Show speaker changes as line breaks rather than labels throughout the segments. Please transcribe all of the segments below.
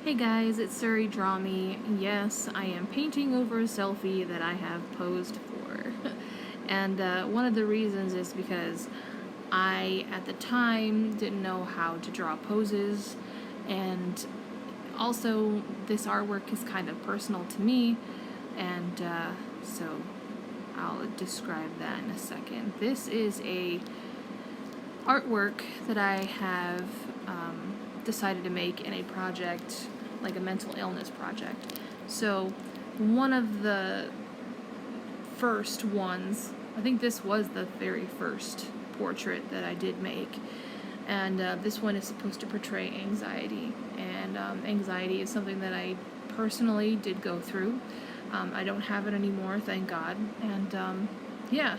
Hey guys, it's Suri Draw Me. Yes, I am painting over a selfie that I have posed for. And one of the reasons is because I, at the time, didn't know how to draw poses, and also this artwork is kind of personal to me, and so I'll describe that in a second. This is a artwork that I have decided to make in a project, like a mental illness project. So one of the first ones, I think this was the very first portrait that I did make, and this one is supposed to portray anxiety, and anxiety is something that I personally did go through. I don't have it anymore, thank God, and yeah,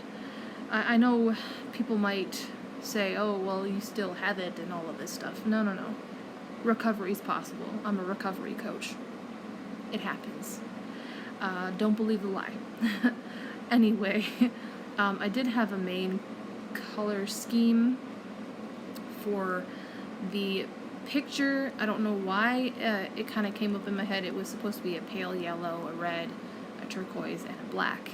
I know people might say, oh, well, you still have it and all of this stuff. No, no, no. Recovery is possible. I'm a recovery coach. It happens. Don't believe the lie. Anyway, I did have a main color scheme for the picture. I don't know why it kind of came up in my head. It was supposed to be a pale yellow, a red, a turquoise, and a black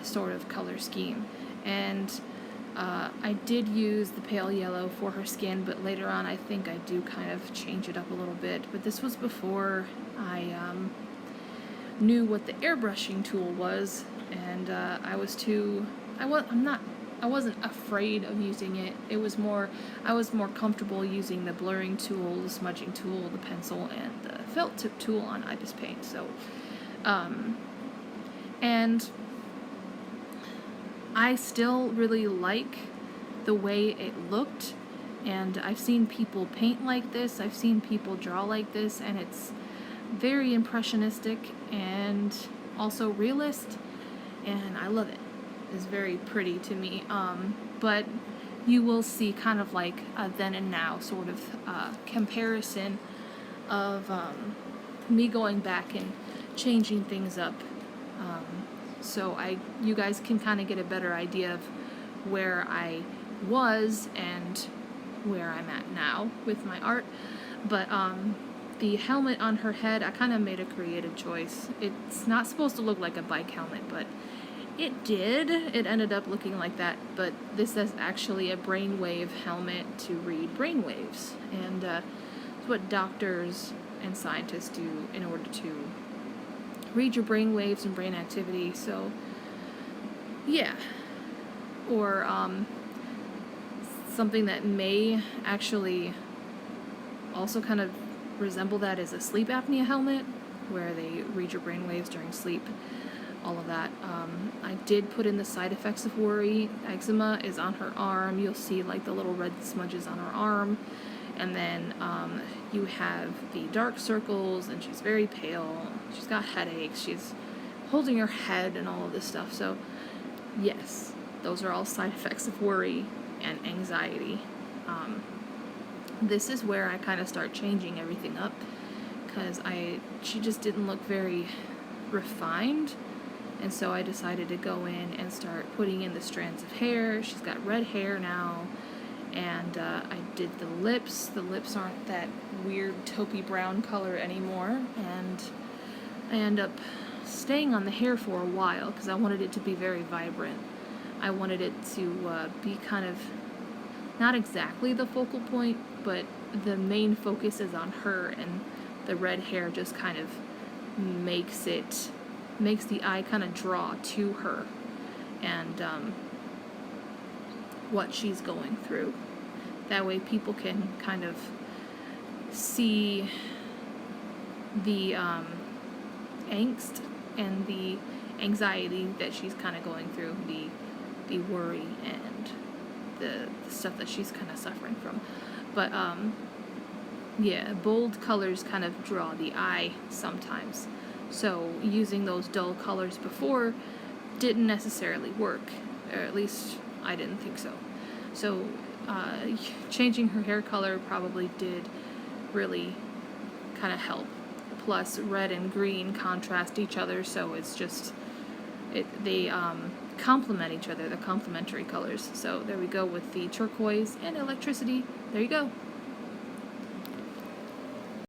sort of color scheme. And I did use the pale yellow for her skin, but later on I think I do kind of change it up a little bit. But this was before I knew what the airbrushing tool was, and I wasn't afraid of using it. I was more comfortable using the blurring tool, the smudging tool, the pencil, and the felt tip tool on IBIS Paint. So, and I still really like the way it looked, and I've seen people paint like this, I've seen people draw like this, and it's very impressionistic and also realist, and I love it. It's very pretty to me, but you will see kind of like a then and now sort of comparison of me going back and changing things up. So you guys can kind of get a better idea of where I was and where I'm at now with my art. But the helmet on her head, I kind of made a creative choice. It's not supposed to look like a bike helmet, but it did. It ended up looking like that, but this is actually a brainwave helmet to read brainwaves. And it's what doctors and scientists do in order to read your brain waves and brain activity. So yeah, or something that may actually also kind of resemble that is a sleep apnea helmet, where they read your brain waves during sleep, all of that. I did put in the side effects of worry. Eczema is on her arm. You'll see like the little red smudges on her arm. And then you have the dark circles, and she's very pale. She's got headaches. She's holding her head and all of this stuff. So, yes, those are all side effects of worry and anxiety. This is where I kind of start changing everything up, because she just didn't look very refined. And so I decided to go in and start putting in the strands of hair. She's got red hair now. And I did the lips. The lips aren't that weird taupey brown color anymore, and I end up staying on the hair for a while because I wanted it to be very vibrant. I wanted it to be kind of not exactly the focal point, but the main focus is on her, and the red hair just kind of makes the eye kind of draw to her and what she's going through. That way people can kind of see the angst and the anxiety that she's kind of going through, the worry and the stuff that she's kind of suffering from. But yeah, bold colors kind of draw the eye sometimes. So using those dull colors before didn't necessarily work, or at least I didn't think so. So changing her hair color probably did really kind of help. Plus, red and green contrast each other, so it's just they complement each other. They're complementary colors. So there we go with the turquoise and electricity. There you go.